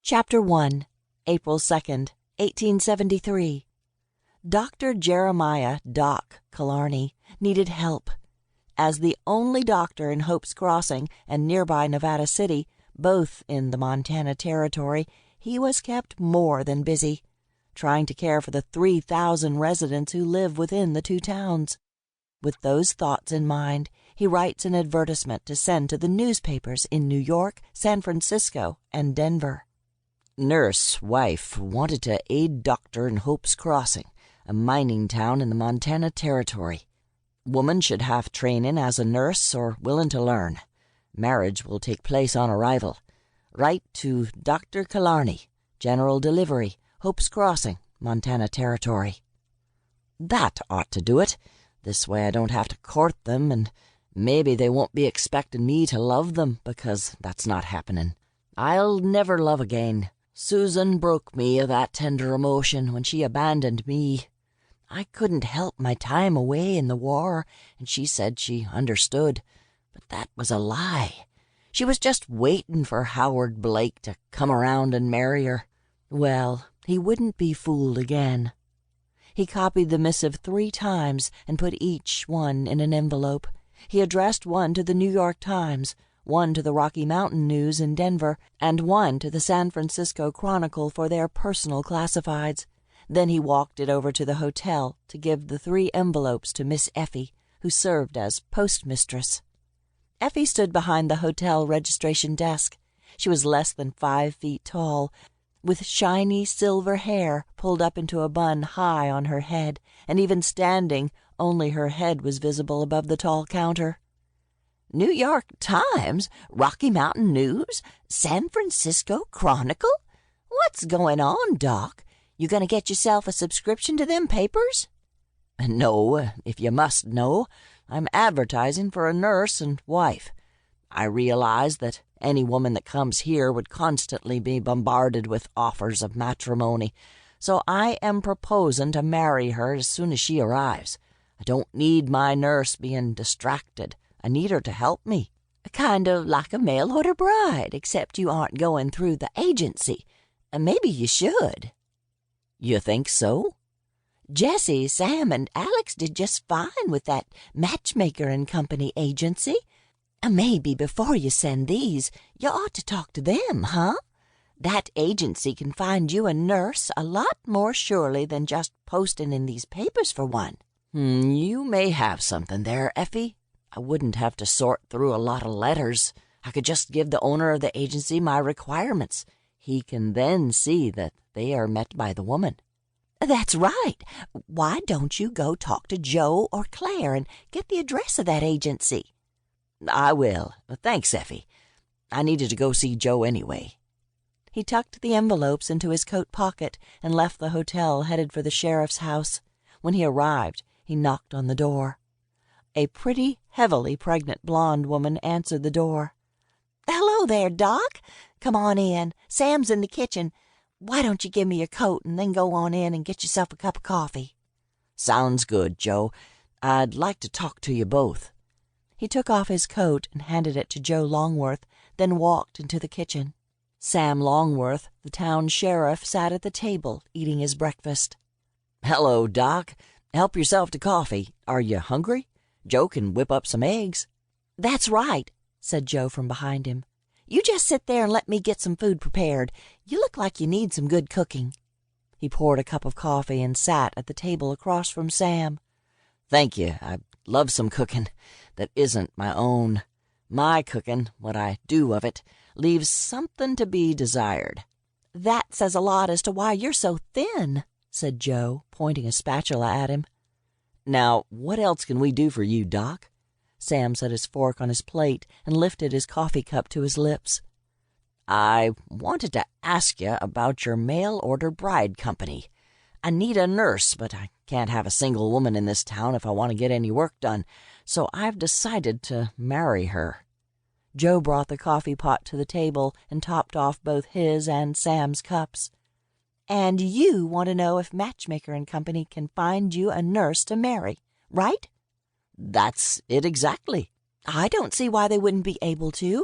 Chapter 1, April 2nd, 1873. Dr. Jeremiah "Doc" Kilarney needed help. As the only doctor in Hope's Crossing and nearby Nevada City, both in the Montana Territory, he was kept more than busy, trying to care for the 3,000 residents who live within the two towns. With those thoughts in mind, he writes an advertisement to send to the newspapers in New York, San Francisco, and Denver. Nurse wife wanted to aid doctor in Hope's Crossing, a mining town in the Montana Territory. Woman should have training as a nurse or willing to learn. Marriage will take place on arrival. Write to Dr. Kilarney, General Delivery, Hope's Crossing, Montana Territory. That ought to do it. This way I don't have to court them, and maybe they won't be expecting me to love them, because that's not happening. I'll never love again. Susan broke me of that tender emotion when she abandoned me. I couldn't help my time away in the war, and she said she understood. But that was a lie. She was just waiting for Howard Blake to come around and marry her. Well, he wouldn't be fooled again. He copied the missive 3 times and put each one in an envelope. He addressed one to the New York Times, one to the Rocky Mountain News in Denver, and one to the San Francisco Chronicle for their personal classifieds. Then he walked it over to the hotel to give the 3 envelopes to Miss Effie, who served as postmistress. Effie stood behind the hotel registration desk. She was less than 5 feet tall, with shiny silver hair pulled up into a bun high on her head, and even standing, only her head was visible above the tall counter. New York Times, Rocky Mountain News, San Francisco Chronicle? What's going on, Doc? You gonna get yourself a subscription to them papers? No, if you must know. I'm advertising for a nurse and wife. I realize that any woman that comes here would constantly be bombarded with offers of matrimony, so I am proposing to marry her as soon as she arrives. I don't need my nurse being distracted. I need her to help me. Kind of like a mail-order bride, except you aren't going through the agency. Maybe you should. You think so? Jesse, Sam, and Alex did just fine with that Matchmaker Company agency. Maybe before you send these, you ought to talk to them, huh? That agency can find you a nurse a lot more surely than just posting in these papers for one. You may have something there, Effie. I wouldn't have to sort through a lot of letters. I could just give the owner of the agency my requirements. He can then see that they are met by the woman. That's right. Why don't you go talk to Joe or Claire and get the address of that agency? I will. Thanks, Effie. I needed to go see Joe anyway. He tucked the envelopes into his coat pocket and left the hotel, headed for the sheriff's house. When he arrived, he knocked on the door. A pretty, heavily pregnant blonde woman answered the door. Hello there, Doc. Come on in. Sam's in the kitchen. Why don't you give me your coat and then go on in and get yourself a cup of coffee? Sounds good, Joe. I'd like to talk to you both. He took off his coat and handed it to Joe Longworth, then walked into the kitchen. Sam Longworth, the town sheriff, sat at the table eating his breakfast. Hello, Doc. Help yourself to coffee. Are you hungry? Joe can whip up some eggs. That's right, said Joe from behind him. You just sit there and let me get some food prepared. You look like you need some good cooking. He poured a cup of coffee and sat at the table across from Sam. Thank you. I love some cooking that isn't my own. My cooking, what I do of it, leaves something to be desired. That says a lot as to why you're so thin, said Joe, pointing a spatula at him. Now, what else can we do for you, Doc? Sam set his fork on his plate and lifted his coffee cup to his lips. I wanted to ask you about your mail-order bride company. I need a nurse, but I can't have a single woman in this town if I want to get any work done, so I've decided to marry her. Joe brought the coffee pot to the table and topped off both his and Sam's cups. And you want to know if Matchmaker Company can find you a nurse to marry, right? That's it exactly. I don't see why they wouldn't be able to.